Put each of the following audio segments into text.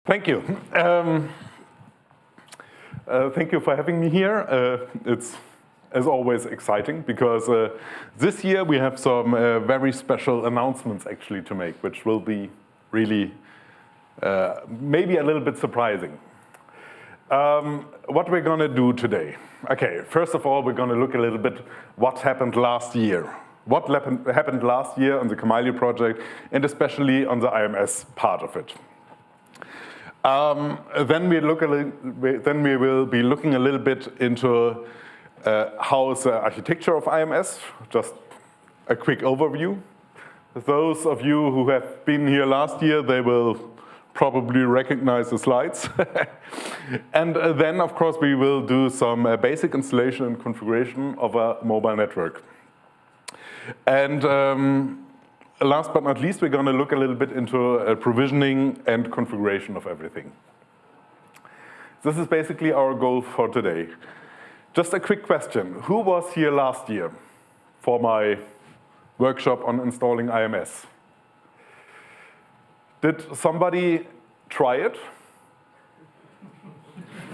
Thank you. Thank you for having me here. It's, as always, exciting because this year we have some very special announcements actually to make, which will be really maybe a little bit surprising. What we're going to do today. Okay, first of all, we're going to look a little bit what happened last year. What happened last year on the Kamailio project, and especially on the IMS part of it. Then we will be looking a little bit into how is the architecture of IMS, just a quick overview. Those of you who have been here last year, they will probably recognize the slides. And then, of course, we will do some basic installation and configuration of a mobile network. And last but not least, we're going to look a little bit into provisioning and configuration of everything. This is basically our goal for today. Just a quick question. Who was here last year for my workshop on installing IMS? Did somebody try it?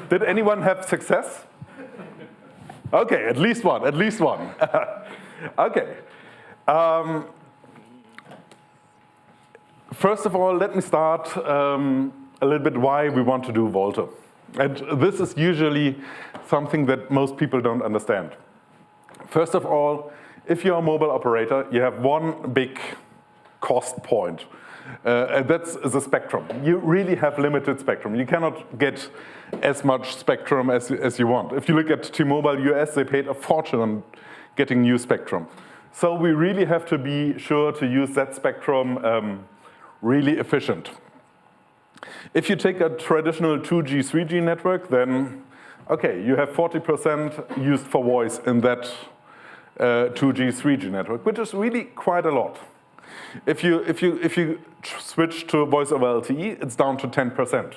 Did anyone have success? Okay, at least one, at least one. Okay. First of all, let me start a little bit why we want to do VoLTE. And this is usually something that most people don't understand. First of all, if you're a mobile operator, you have one big cost point. And that's the spectrum. You really have limited spectrum. You cannot get as much spectrum as you want. If you look at T-Mobile US, they paid a fortune on getting new spectrum. So we really have to be sure to use that spectrum really efficient. If you take a traditional 2G, 3G network, then okay, you have 40% used for voice in that 2G, 3G network, which is really quite a lot. If you switch to voice over LTE, it's down to 10%.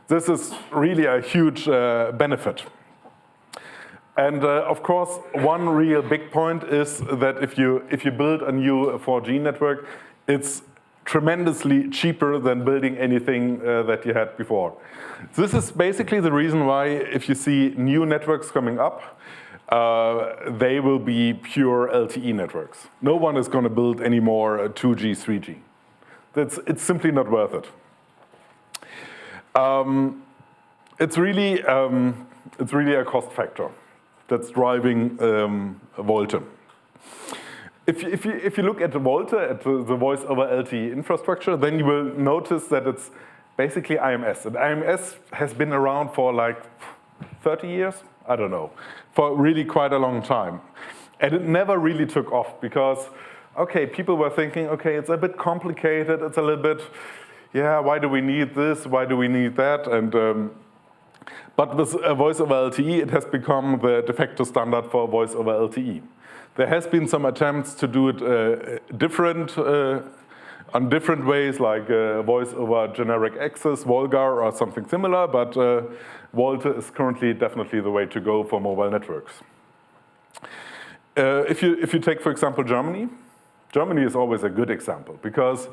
This is really a huge benefit. And of course, one real big point is that if you build a new 4G network, it's tremendously cheaper than building anything that you had before. This is basically the reason why if you see new networks coming up, they will be pure LTE networks. No one is going to build any more 2G, 3G. It's simply not worth it. It's really a cost factor that's driving VoLTE. If you look at the VoLTE, at the voice over LTE infrastructure, then you will notice that it's basically IMS. And IMS has been around for like 30 years, I don't know, for really quite a long time. And it never really took off because, okay, people were thinking, okay, it's a bit complicated, it's a little bit, yeah, why do we need this, why do we need that? And but with voice over LTE, it has become the de facto standard for voice over LTE. There has been some attempts to do it on different ways, like voice over generic access, VoLGAR, or something similar, but VoLTE is currently definitely the way to go for mobile networks. If you take, for example, Germany is always a good example because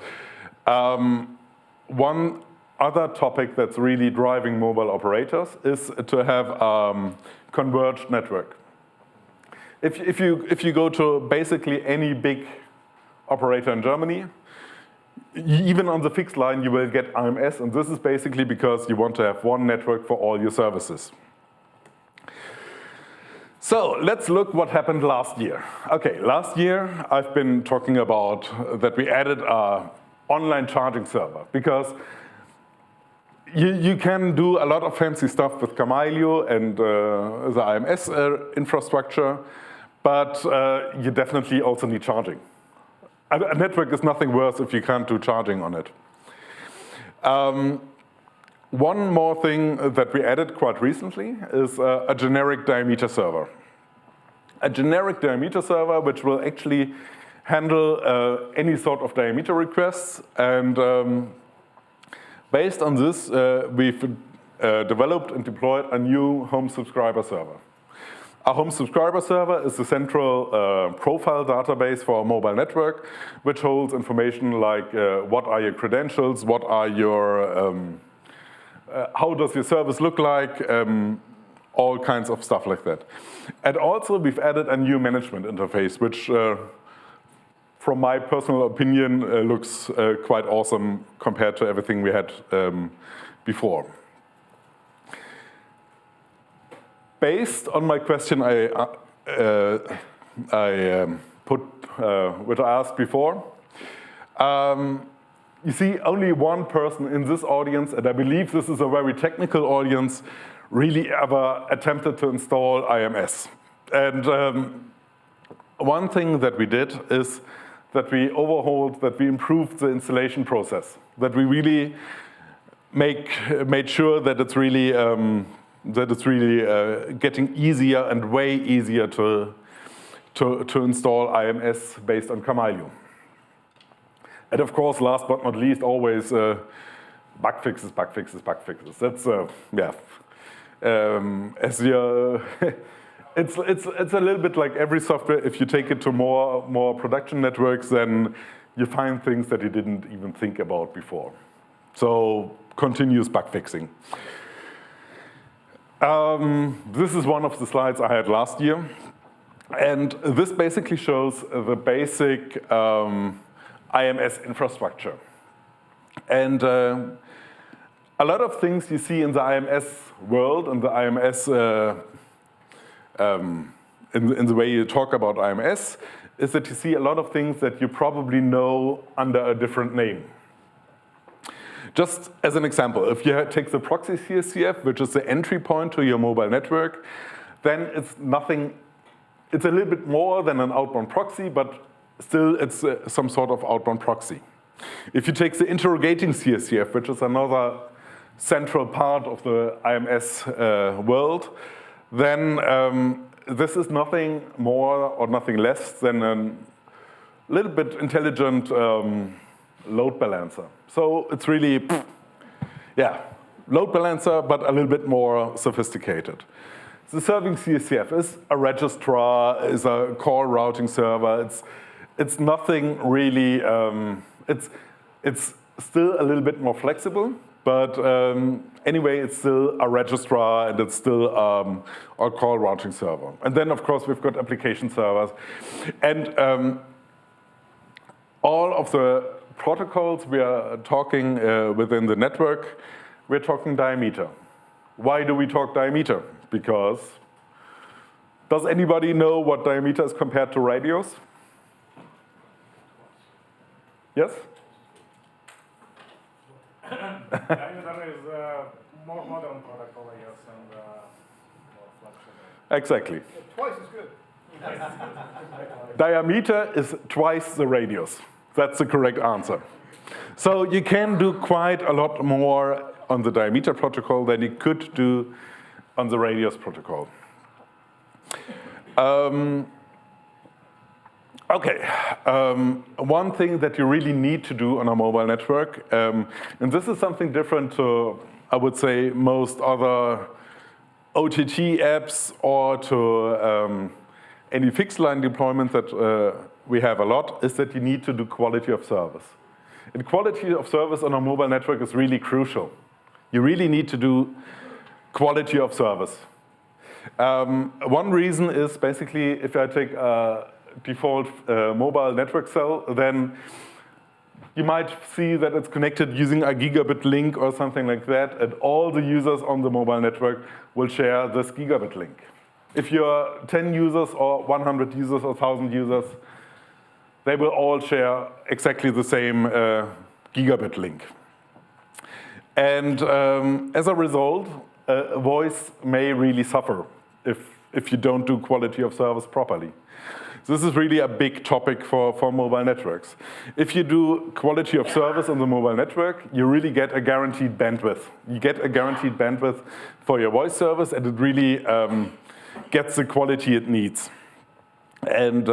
one other topic that's really driving mobile operators is to have converged network. If you go to basically any big operator in Germany, even on the fixed line, you will get IMS, and this is basically because you want to have one network for all your services. So let's look what happened last year. Okay, last year I've been talking about that we added an online charging server because you can do a lot of fancy stuff with Kamailio and the IMS infrastructure, but you definitely also need charging. A network is nothing worse if you can't do charging on it. One more thing that we added quite recently is a generic diameter server. A generic diameter server which will actually handle any sort of diameter requests, and based on this, we've developed and deployed a new home subscriber server. A home subscriber server is the central profile database for a mobile network, which holds information like what are your credentials, what are your how does your service look like, all kinds of stuff like that. And also we've added a new management interface, which from my personal opinion looks quite awesome compared to everything we had before. Based on my question which I asked before, you see only one person in this audience, and I believe this is a very technical audience, really ever attempted to install IMS. And one thing that we did is that we overhauled, that we improved the installation process, that we really made sure that it's really getting easier and way easier to install IMS based on Kamailio. And of course, last but not least, always bug fixes, bug fixes, bug fixes. That's yeah. It's a little bit like every software. If you take it to more production networks, then you find things that you didn't even think about before. So continuous bug fixing. This is one of the slides I had last year. And this basically shows the basic IMS infrastructure. And a lot of things you see in the IMS world and the IMS, in the way you talk about IMS, is that you see a lot of things that you probably know under a different name. Just as an example, if you take the proxy CSCF, which is the entry point to your mobile network, then it's nothing, it's a little bit more than an outbound proxy, but still it's some sort of outbound proxy. If you take the interrogating CSCF, which is another central part of the IMS world, then this is nothing more or nothing less than a little bit intelligent load balancer. So it's really, yeah, load balancer, but a little bit more sophisticated. The serving CSCF is a registrar, is a call routing server. It's nothing really, it's still a little bit more flexible, but anyway, it's still a registrar and it's still a call routing server. And then, of course, we've got application servers. And all of the protocols we are talking within the network, we're talking diameter. Why do we talk diameter? Because, does anybody know what diameter is compared to radius? Yes? Diameter is more modern protocol, I guess, and more flexible. Exactly. Twice as good. Diameter is twice the radius. That's the correct answer. So you can do quite a lot more on the diameter protocol than you could do on the radius protocol. Okay, one thing that you really need to do on a mobile network, and this is something different to, I would say, most other OTT apps or to any fixed line deployment that we have a lot, is that you need to do quality of service. And quality of service on a mobile network is really crucial. You really need to do quality of service. One reason is basically if I take a default mobile network cell, then you might see that it's connected using a gigabit link or something like that, and all the users on the mobile network will share this gigabit link. If you're 10 users or 100 users or 1,000 users, they will all share exactly the same gigabit link. And as a result, voice may really suffer if you don't do quality of service properly. This is really a big topic for mobile networks. If you do quality of service on the mobile network, you really get a guaranteed bandwidth. You get a guaranteed bandwidth for your voice service, and it really gets the quality it needs. And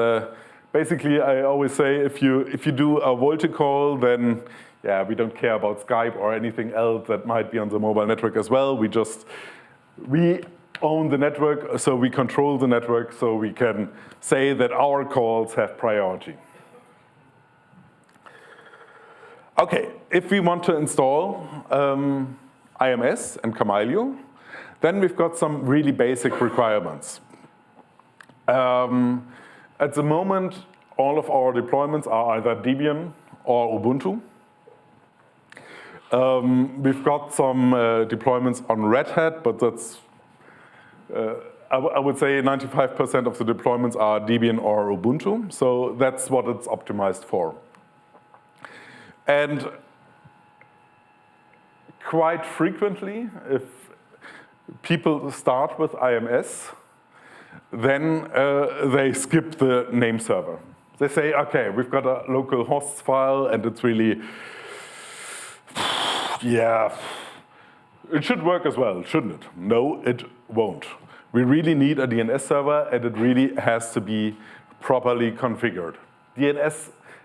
basically, I always say, if you do a VoLTE call, then yeah, we don't care about Skype or anything else that might be on the mobile network as well. We own the network, so we control the network, so we can say that our calls have priority. Okay, if we want to install IMS and Kamailio. Then we've got some really basic requirements. At the moment, all of our deployments are either Debian or Ubuntu. We've got some deployments on Red Hat, but that's, I would say 95% of the deployments are Debian or Ubuntu, so that's what it's optimized for. And quite frequently, if people start with IMS, then they skip the name server. They say, okay, we've got a local hosts file and it's really, yeah, it should work as well, shouldn't it? No, it won't. We really need a DNS server and it really has to be properly configured.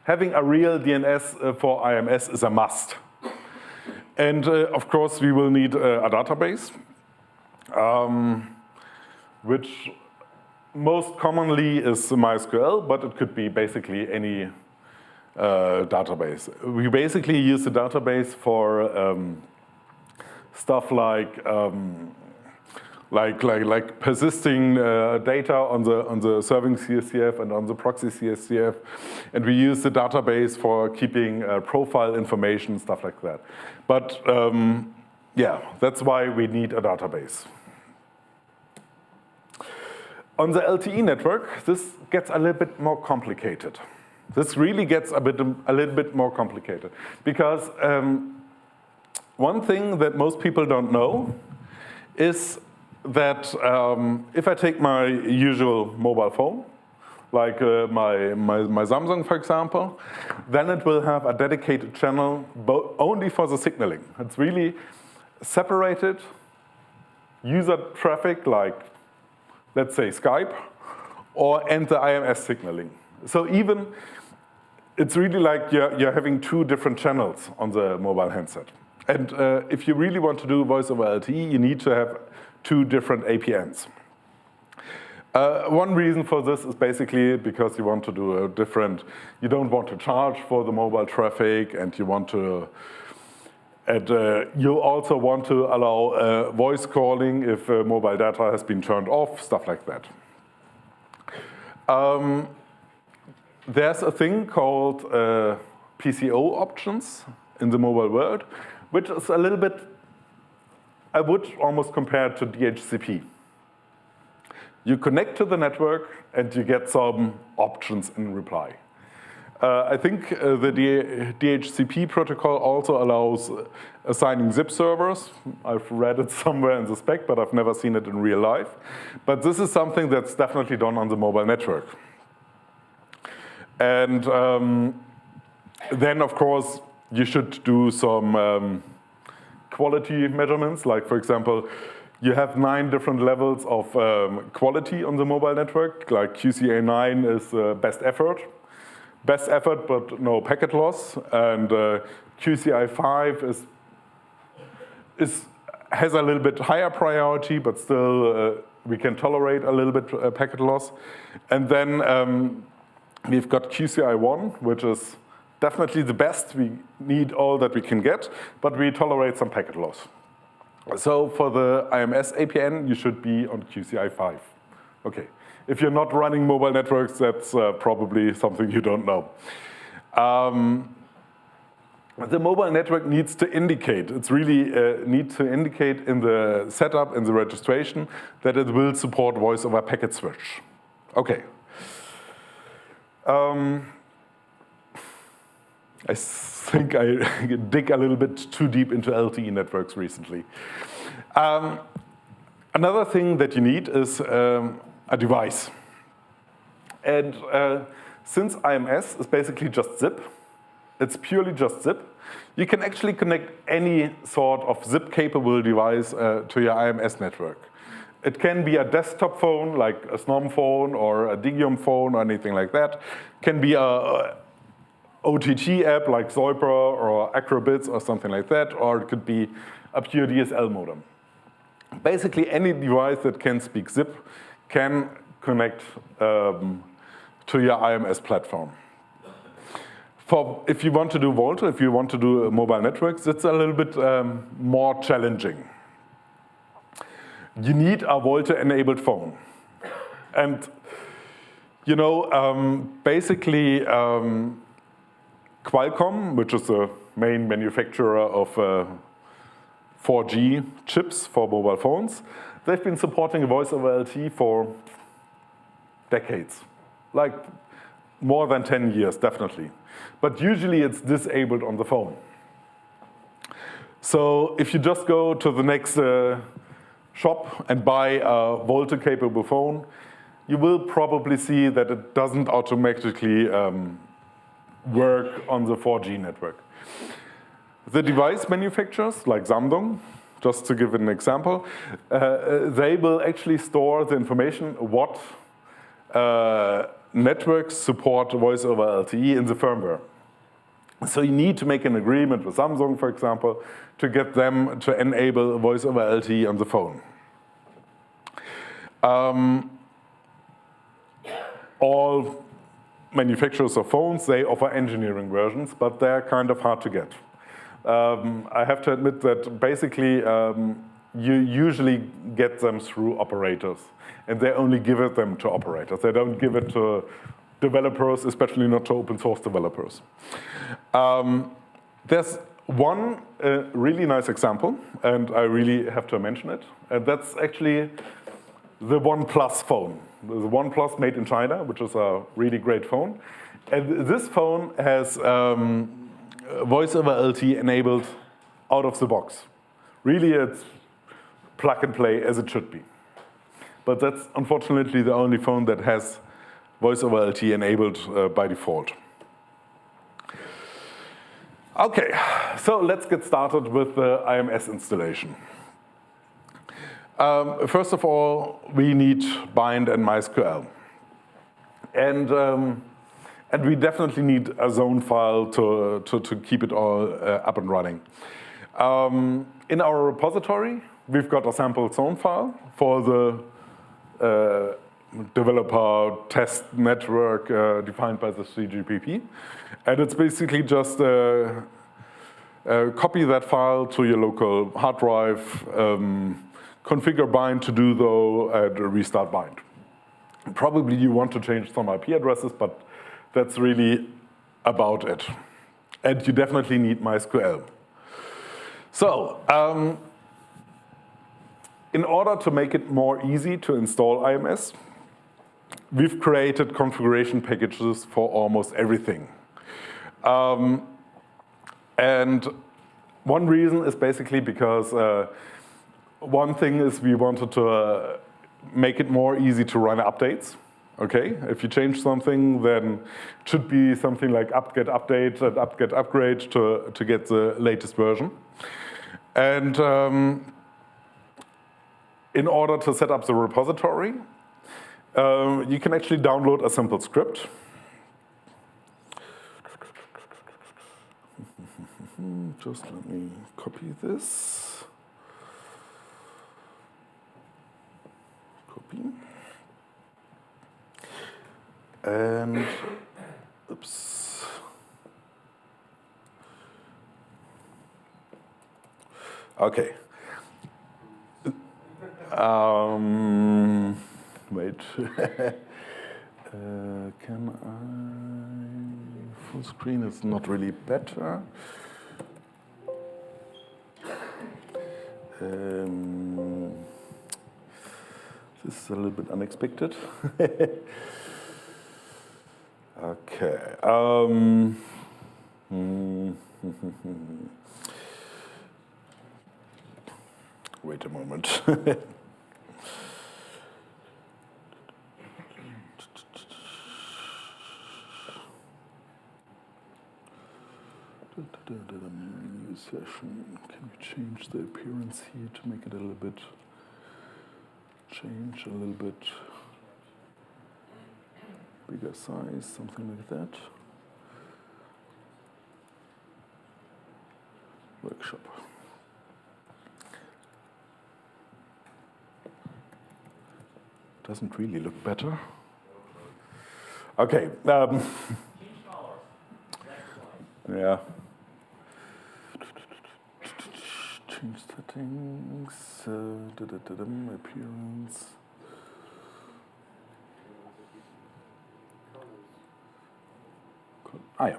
Having a real DNS for IMS is a must. And of course, we will need a database, which most commonly is MySQL, but it could be basically any database. We basically use the database for stuff like persisting data on the serving CSCF and on the proxy CSCF, and we use the database for keeping profile information, stuff like that. But yeah, that's why we need a database. On the LTE network, this gets a little bit more complicated. This really gets a little bit more complicated because one thing that most people don't know is that if I take my usual mobile phone, like my Samsung, for example, then it will have a dedicated channel only for the signaling. It's really separated user traffic, like let's say Skype, and the IMS signaling. So even it's really like you're having two different channels on the mobile handset. And if you really want to do voice over LTE, you need to have two different APNs. One reason for this is basically because you want to do a different, you don't want to charge for the mobile traffic, and you want to, and you also want to allow voice calling if mobile data has been turned off, stuff like that. There's a thing called PCO options in the mobile world, which is a little bit, I would almost compare it to DHCP. You connect to the network and you get some options in reply. I think the DHCP protocol also allows assigning zip servers. I've read it somewhere in the spec, but I've never seen it in real life. But this is something that's definitely done on the mobile network. And then, of course, you should do some quality measurements. Like, for example, you have 9 different levels of quality on the mobile network. Like QCA 9 is best effort. Best effort, but no packet loss. And QCI 5 has a little bit higher priority, but still we can tolerate a little bit packet loss. And then we've got QCI 1, which is definitely the best. We need all that we can get, but we tolerate some packet loss. So for the IMS APN, you should be on QCI 5. Okay. If you're not running mobile networks, that's probably something you don't know. The mobile network needs to indicate, it's really need to indicate in the setup, in the registration, that it will support voice over packet switch. Okay. I think I dig a little bit too deep into LTE networks recently. Another thing that you need is a device. And since IMS is basically just zip, it's purely just zip, you can actually connect any sort of zip-capable device to your IMS network. It can be a desktop phone, like a SNOM phone or a Digium phone or anything like that. It can be a OTT app like Zoipra or Acrobits or something like that, or it could be a pure DSL modem. Basically, any device that can speak zip can connect to your IMS platform. if you want to do VoLTE, if you want to do mobile networks, it's a little bit more challenging. You need a VoLTE-enabled phone. And you know, basically, Qualcomm, which is the main manufacturer of 4G chips for mobile phones, they've been supporting voice over LTE for decades, like more than 10 years, definitely. But usually it's disabled on the phone. So if you just go to the next shop and buy a VoLTE-capable phone, you will probably see that it doesn't automatically work on the 4G network. The device manufacturers, like Samsung, just to give an example, they will actually store the information what networks support voice over LTE in the firmware. So you need to make an agreement with Samsung, for example, to get them to enable voice over LTE on the phone. All manufacturers of phones, they offer engineering versions, but they're kind of hard to get. I have to admit that basically you usually get them through operators, and they only give it them to operators. They don't give it to developers, especially not to open source developers. There's one really nice example, and I really have to mention it, and that's actually the OnePlus phone. The OnePlus made in China, which is a really great phone. And this phone has voice over LTE enabled out of the box. Really, it's plug and play as it should be. But that's unfortunately the only phone that has voice over LTE enabled by default. Okay, so let's get started with the IMS installation. First of all, we need bind and MySQL. And we definitely need a zone file to keep it all up and running. In our repository, we've got a sample zone file for the developer test network defined by the CGPP. And it's basically just copy that file to your local hard drive, configure bind to do though, and restart bind. Probably you want to change some IP addresses, but that's really about it. And you definitely need MySQL. So, in order to make it more easy to install IMS, we've created configuration packages for almost everything. And one reason is basically because one thing is we wanted to make it more easy to run updates. Okay, if you change something, then it should be something like apt-get update and apt-get upgrade to get the latest version. And in order to set up the repository, you can actually download a simple script. Just let me copy this. Copy. And, oops. Okay. Wait. Can I? Full screen is not really better. This is a little bit unexpected. Okay. Wait a moment. New session. Can you change the appearance here to make it a little bit? Change a little bit. Bigger size, something like that. Workshop. Doesn't really look better. Okay. Yeah. Change settings, appearance. Ah, yeah.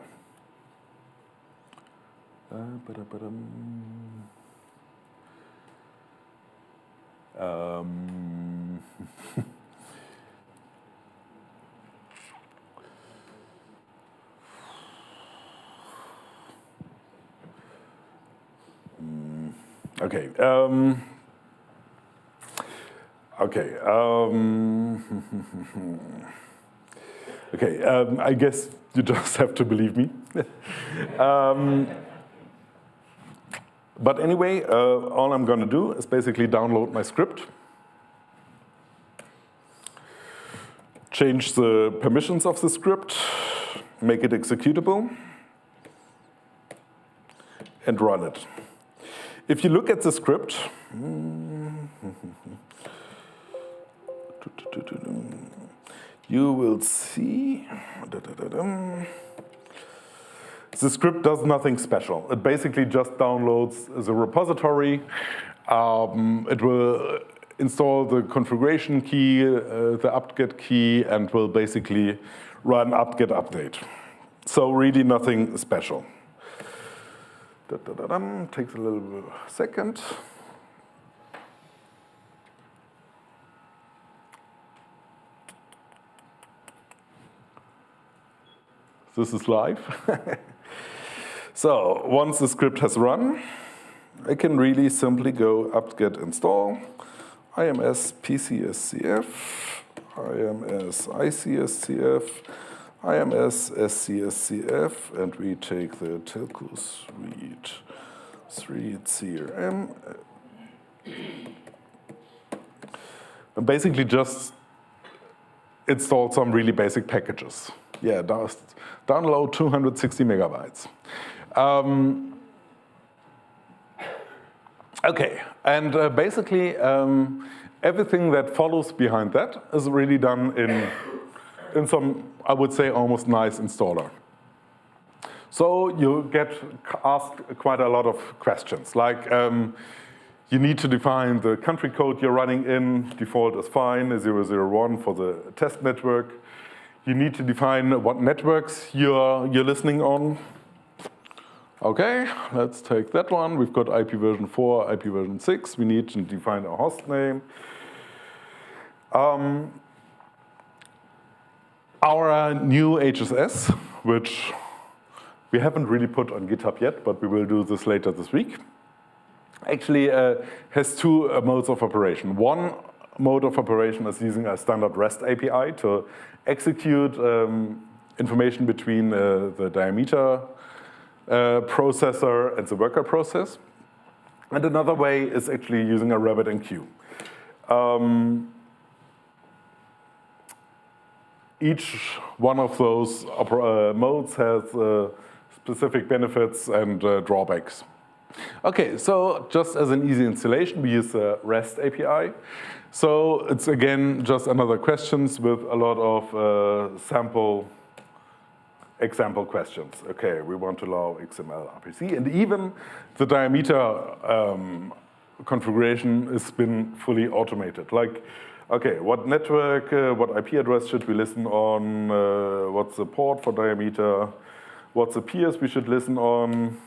Okay. Okay. Okay. I guess you just have to believe me. But anyway, all I'm going to do is basically download my script, change the permissions of the script, make it executable, and run it. If you look at the script, you will see the script does nothing special. It basically just downloads the repository. It will install the configuration key, the apt-get key, and will basically run apt-get update. So really nothing special. Takes a little second. This is live. So once the script has run, I can really simply go apt-get install, IMS PCSCF, IMS ICSCF, IMS SCSCF, and we take the telco suite CRM. And basically just install some really basic packages. Yeah, download 260 megabytes. Okay, and basically everything that follows behind that is really done in some, I would say, almost nice installer. So you get asked quite a lot of questions, like you need to define the country code you're running in. Default is fine, 001 for the test network. You need to define what networks you're listening on. Okay, let's take that one. We've got IP version 4, IP version 6. We need to define a host name. Our new HSS, which we haven't really put on GitHub yet, but we will do this later this week, actually has two modes of operation. One mode of operation is using a standard REST API to execute information between the diameter processor and the worker process. And another way is actually using a RabbitMQ. Each one of those modes has specific benefits and drawbacks. Okay, so just as an easy installation, we use the REST API. So it's again just another questions with a lot of example questions. Okay, we want to allow XML RPC, and even the diameter configuration has been fully automated. Like, okay, what network, what IP address should we listen on? What's the port for diameter? What's the peers we should listen on?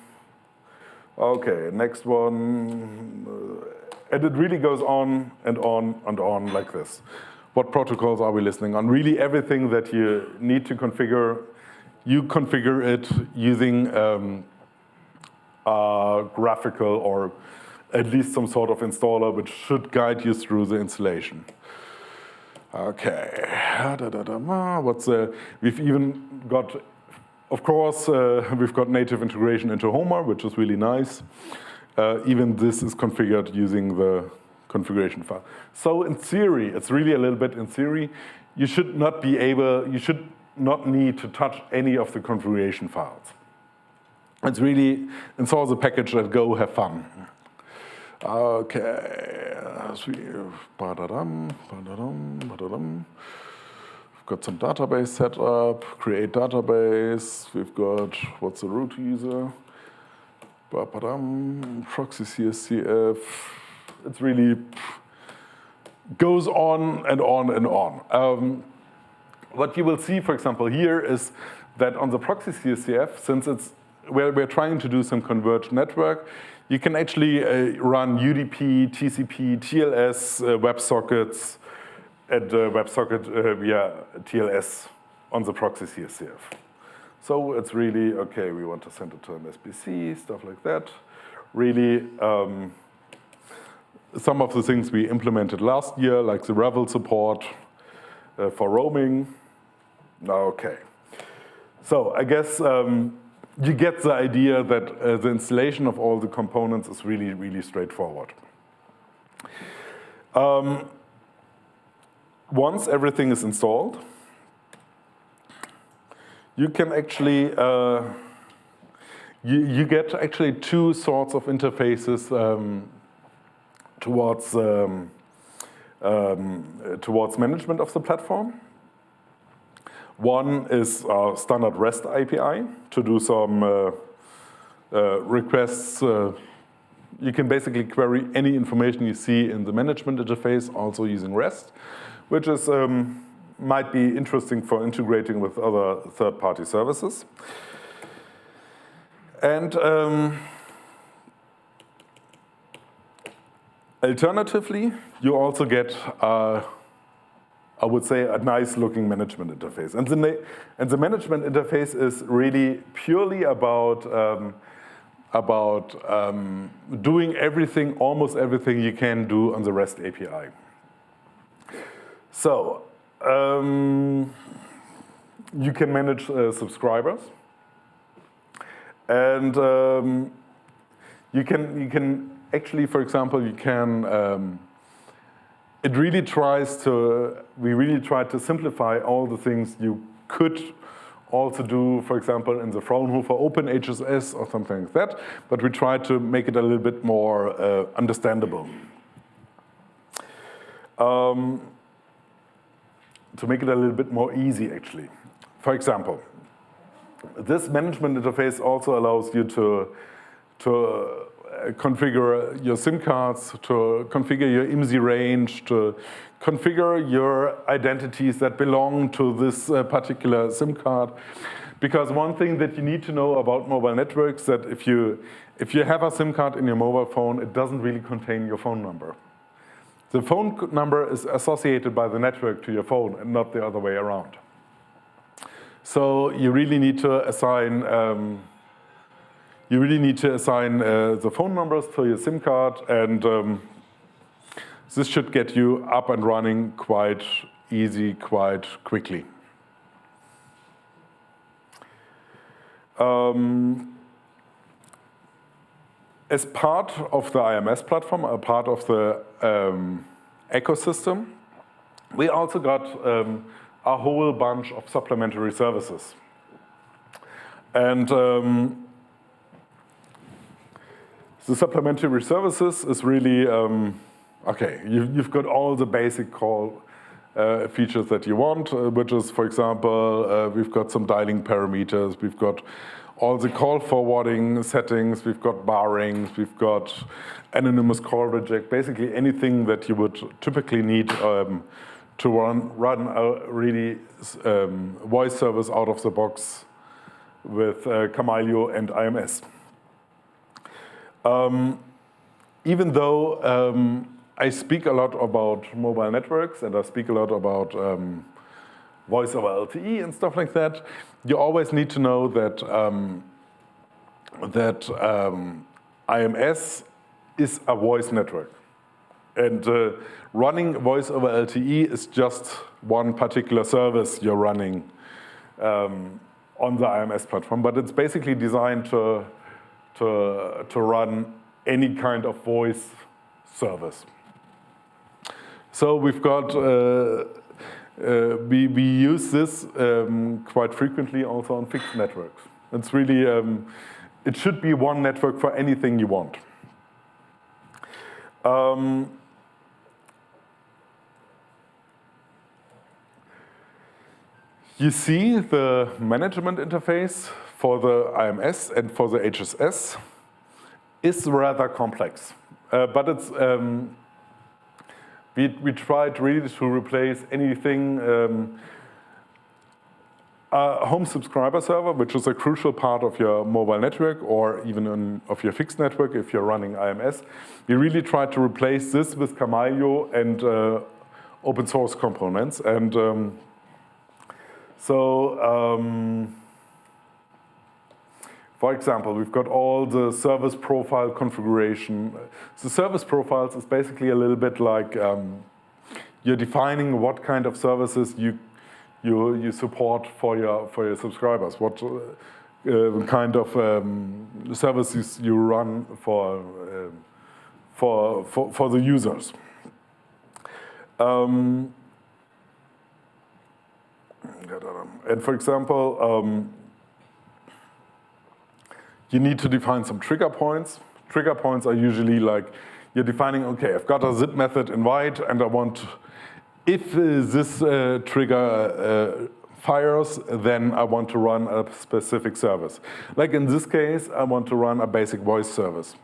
Okay, next one. And it really goes on and on and on like this. What protocols are we listening on? Really everything that you need to configure, you configure it using a graphical or at least some sort of installer which should guide you through the installation. Okay, we've even got, of course, we've got native integration into Homer, which is really nice. Even this is configured using the configuration file. So in theory, it's really a little bit in theory, you should not need to touch any of the configuration files. It's really install the package and go have fun. Okay, we've got some database set up, create database. We've got, what's the root user? Proxy CSCF. It's really goes on and on and on. What you will see, for example, here is that on the proxy CSCF, since it's where we're trying to do some converged network, you can actually run UDP, TCP, TLS, WebSockets, and WebSocket via TLS on the proxy CSCF. So it's really, okay, we want to send it to an SBC, stuff like that. Really, some of the things we implemented last year, like the Revel support for roaming. Okay. So I guess you get the idea that the installation of all the components is really, really straightforward. Once everything is installed, you can actually, you get actually two sorts of interfaces towards management of the platform. One is standard REST API to do some requests. You can basically query any information you see in the management interface, also using REST, which is might be interesting for integrating with other third-party services. And alternatively, you also get, I would say, a nice-looking management interface. And the management interface is really purely about doing everything, almost everything you can do on the REST API. So you can manage subscribers, and you can actually, for example, you can. It really tries to. We really try to simplify all the things you could also do, for example, in the Fraunhofer OpenHSS or something like that. But we try to make it a little bit more understandable. To make it a little bit more easy, actually. For example, this management interface also allows you to configure your SIM cards, to configure your IMSI range, to configure your identities that belong to this particular SIM card. Because one thing that you need to know about mobile networks, that if you have a SIM card in your mobile phone, it doesn't really contain your phone number. The phone number is associated by the network to your phone and not the other way around. So you really need to assign the phone numbers to your SIM card, and this should get you up and running quite easy, quite quickly. As part of the IMS platform, a part of the ecosystem, we also got a whole bunch of supplementary services. And the supplementary services is really, okay, you've got all the basic call features that you want, which is, for example, we've got some dialing parameters, we've got all the call forwarding settings, we've got barrings, we've got anonymous call reject, basically anything that you would typically need to run a really voice service out of the box with Kamailio and IMS. Even though I speak a lot about mobile networks and I speak a lot about voice over LTE and stuff like that, you always need to know that IMS is a voice network. And running voice over LTE is just one particular service you're running on the IMS platform, but it's basically designed to run any kind of voice service. So we've got, we use this quite frequently also on fixed networks. It's really, it should be one network for anything you want. You see the management interface for the IMS and for the HSS is rather complex, but it's we tried really to replace anything. A home subscriber server, which is a crucial part of your mobile network or even of your fixed network if you're running IMS. We really tried to replace this with Kamailio and open source components. And for example, we've got all the service profile configuration. The service profiles is basically a little bit like you're defining what kind of services you support for your subscribers, what kind of services you run for the users. And for example, you need to define some trigger points. Trigger points are usually like you're defining, okay, I've got a zip method invite, and I want. If this trigger fires, then I want to run a specific service. Like in this case, I want to run a basic voice service.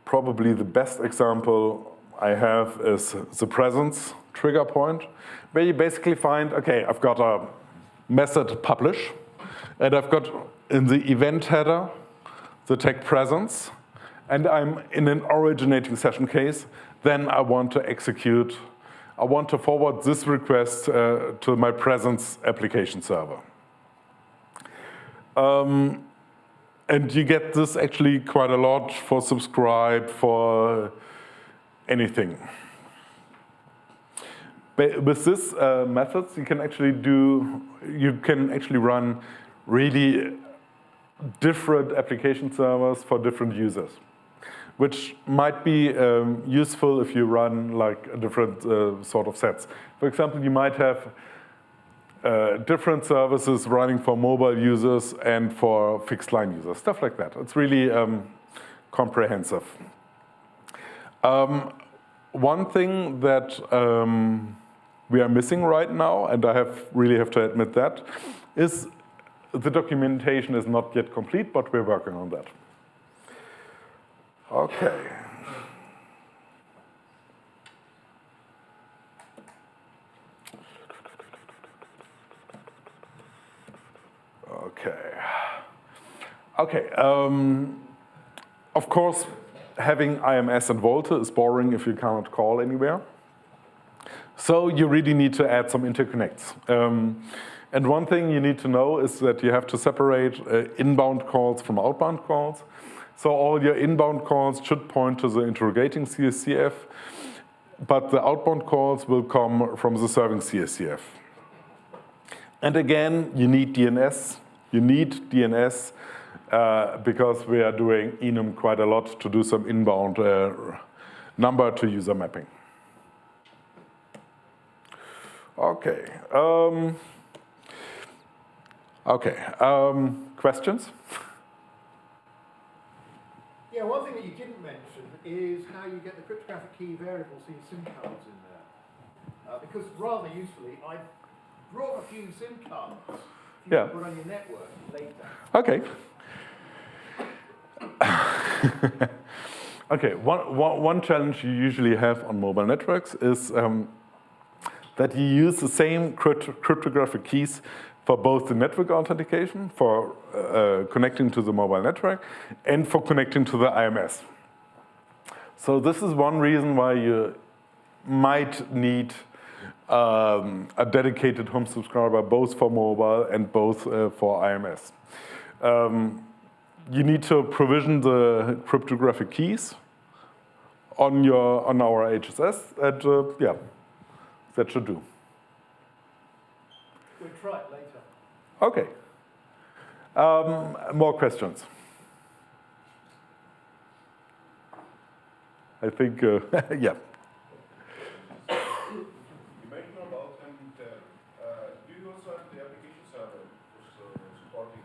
Probably the best example I have is the presence trigger point, where you basically find, okay, I've got a method publish, and I've got in the event header the tag presence, and I'm in an originating session case, then I want to execute, I want to forward this request to my presence application server. And you get this actually quite a lot for subscribe, for anything. But with this methods, you can actually run really different application servers for different users, which might be useful if you run like a different sort of sets. For example, you might have different services running for mobile users and for fixed line users, stuff like that. It's really comprehensive. One thing that we are missing right now, and I really have to admit that, is the documentation is not yet complete, but we're working on that. Okay. Okay. Of course, having IMS and VoLTE is boring if you cannot call anywhere. So you really need to add some interconnects. And one thing you need to know is that you have to separate inbound calls from outbound calls. So all your inbound calls should point to the interrogating CSCF, but the outbound calls will come from the serving CSCF. And again, you need DNS. You need DNS because we are doing enum quite a lot to do some inbound number to user mapping. Okay. Questions? Yeah, one thing that you didn't mention is how you get the cryptographic key variables in SIM cards in there. Because rather usefully, I brought a few SIM cards you can put on your network later. Okay. Okay, one challenge you usually have on mobile networks is that you use the same cryptographic keys for both the network authentication, for connecting to the mobile network, and for connecting to the IMS. So this is one reason why you might need a dedicated home subscriber, both for mobile and both for IMS. You need to provision the cryptographic keys on our HSS, and that should do. We'll try it later. Okay. More questions? I think, yeah. You mentioned about Intel. Do you also have the application server supporting?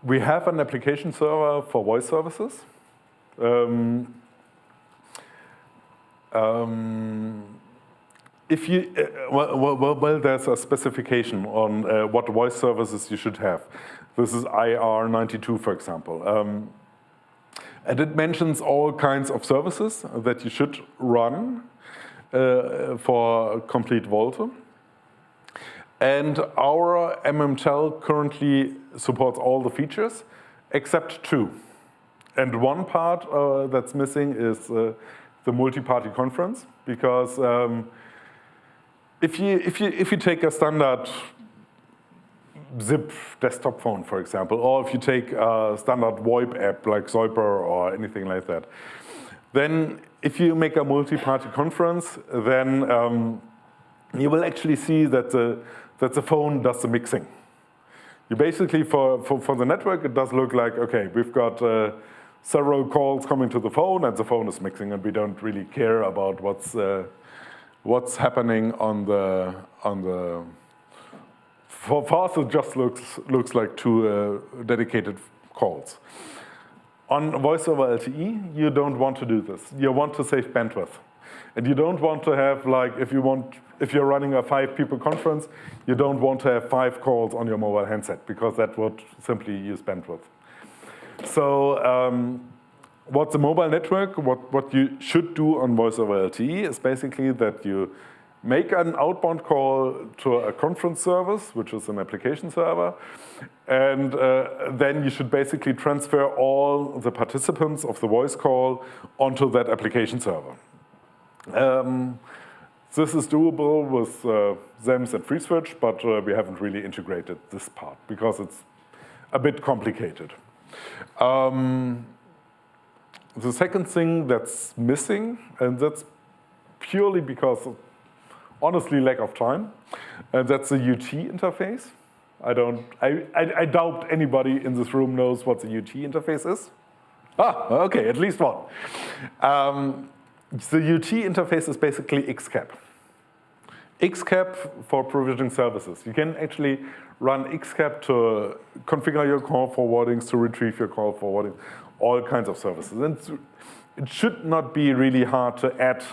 We have an application server for voice services. If you, well, there's a specification on what voice services you should have. This is IR92, for example. And it mentions all kinds of services that you should run for complete VoLTE. And our MMTEL currently supports all the features except 2. And one part that's missing is the multi-party conference, because if you take a standard zip desktop phone, for example, or if you take a standard VoIP app like Zoiper or anything like that, then if you make a multi-party conference, then you will actually see that the phone does the mixing. You basically, for the network, it does look like, okay, we've got several calls coming to the phone, and the phone is mixing, and we don't really care about what's happening on the. For us, it just looks like 2 dedicated calls. On voice over LTE, you don't want to do this. You want to save bandwidth, and you don't want to have, like, if you're running a 5-people conference, you don't want to have 5 calls on your mobile handset, because that would simply use bandwidth. So what's a mobile network? What you should do on voice over LTE is basically that you make an outbound call to a conference service, which is an application server, and then you should basically transfer all the participants of the voice call onto that application server. This is doable with XEMS and FreeSwitch, but we haven't really integrated this part because it's a bit complicated. The second thing that's missing, and that's purely because of, honestly, lack of time, and that's the UT interface. I doubt anybody in this room knows what the UT interface is. Ah, okay, at least one. The UT interface is basically XCAP. XCAP for provisioning services. You can actually run XCAP to configure your call forwardings, to retrieve your call forwarding, all kinds of services. And it should not be really hard to add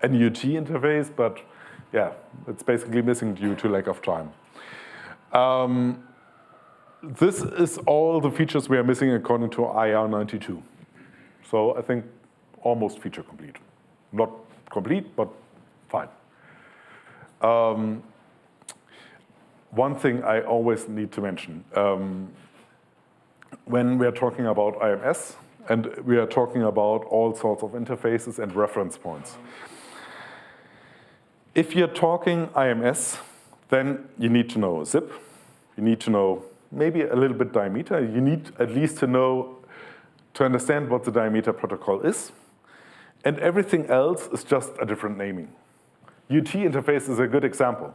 a UT interface, but yeah, it's basically missing due to lack of time. This is all the features we are missing according to IR92. So I think almost feature complete. Not complete, but fine. One thing I always need to mention, when we are talking about IMS, and we are talking about all sorts of interfaces and reference points. If you're talking IMS, then you need to know zip. You need to know maybe a little bit diameter. You need at least to understand what the diameter protocol is. And everything else is just a different naming. UT interface is a good example.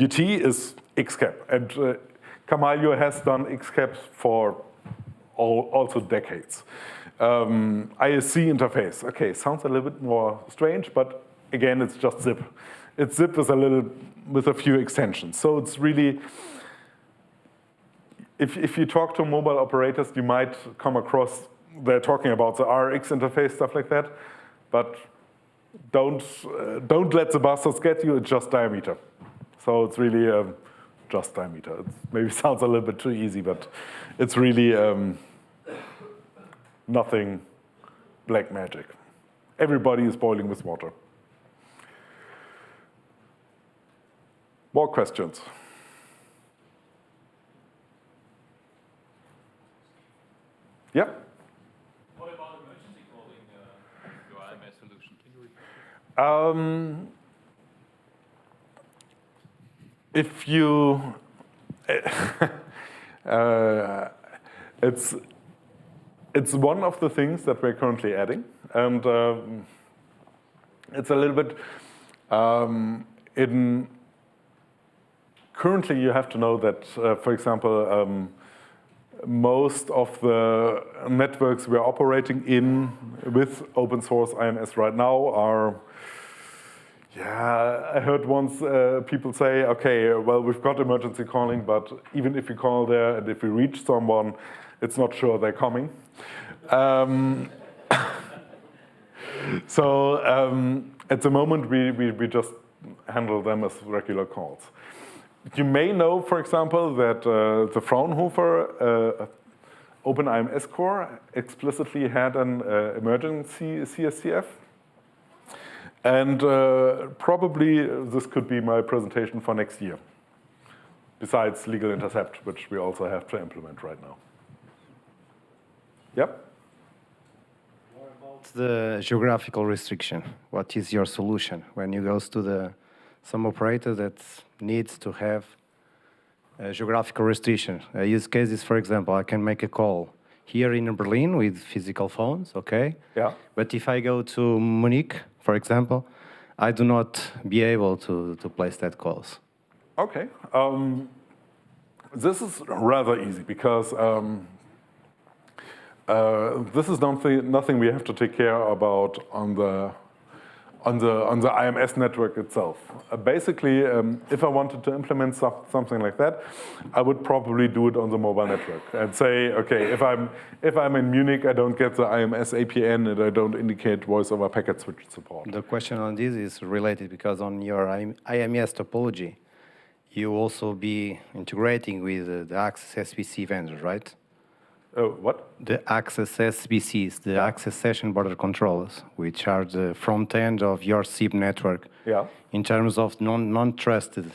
UT is XCAP, and Kamailio has done XCAP for also decades. ISC interface, okay, sounds a little bit more strange, but again, it's just zip. It's zip with a few extensions. So it's really, if you talk to mobile operators, you might come across, they're talking about the RX interface, stuff like that, but don't let the buzzwords get you, it's just diameter. So it's really just diameter. It maybe sounds a little bit too easy, but it's really nothing black magic. Everybody is boiling with water. More questions? Yeah? What about emergency calling your IMS solution? Can you repeat? If you, it's one of the things that we're currently adding, and it's a little bit currently you have to know that, for example, most of the networks we're operating in with open source IMS right now are, yeah, I heard once people say, okay, well, we've got emergency calling, but even if we call there and if we reach someone, it's not sure they're coming. So at the moment, we just handle them as regular calls. You may know, for example, that the Fraunhofer Open IMS core explicitly had an emergency CSCF. And probably this could be my presentation for next year, besides legal intercept, which we also have to implement right now. Yep. What about the geographical restriction? What is your solution when you go to some operator that needs to have a geographical restriction? Use cases, for example, I can make a call here in Berlin with physical phones, okay? Yeah. But if I go to Munich, for example, I do not be able to place that calls. Okay. This is rather easy because this is nothing we have to take care about on the IMS network itself. Basically, if I wanted to implement something like that, I would probably do it on the mobile network and say, okay, if I'm in Munich, I don't get the IMS APN and I don't indicate voice over packet switch support. The question on this is related because on your IMS topology, you also be integrating with the access SBC vendors, right? What? The access SBCs, the access session border controllers, which are the front end of your SIP network. Yeah. In terms of non-trusted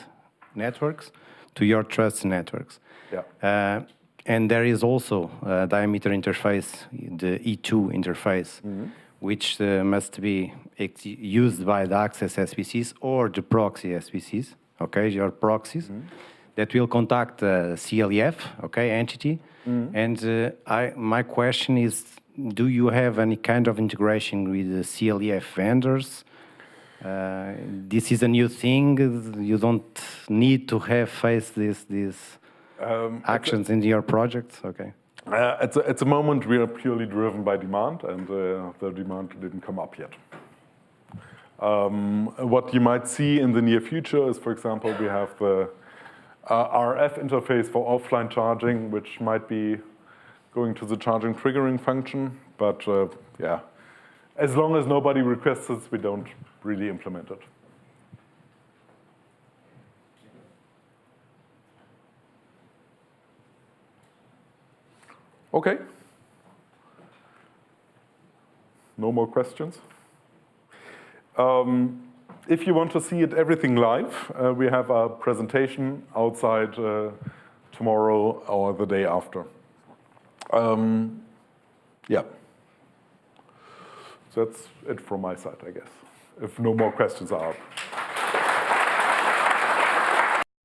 networks to your trusted networks. Yeah. And there is also a diameter interface, the E2 interface, which must be used by the access SBCs or the proxy SBCs, okay, your proxies, that will contact the CLEF, okay, entity. And my question is, do you have any kind of integration with the CLEF vendors? This is a new thing. You don't need to have faced these actions in your projects. Okay. At the moment, we are purely driven by demand, and the demand didn't come up yet. What you might see in the near future is, for example, we have the RF interface for offline charging, which might be going to the charging triggering function. But yeah, as long as nobody requests it, we don't really implement it. Okay. No more questions? If you want to see everything live, we have a presentation outside tomorrow or the day after. Yeah. So that's it from my side, I guess, if no more questions are up.